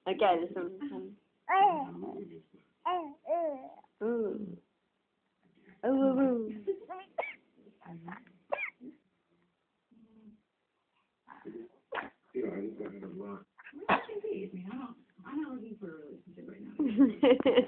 Okay, this one. Ooh. Ooh, ooh, ooh. I'm not looking for a relationship right now.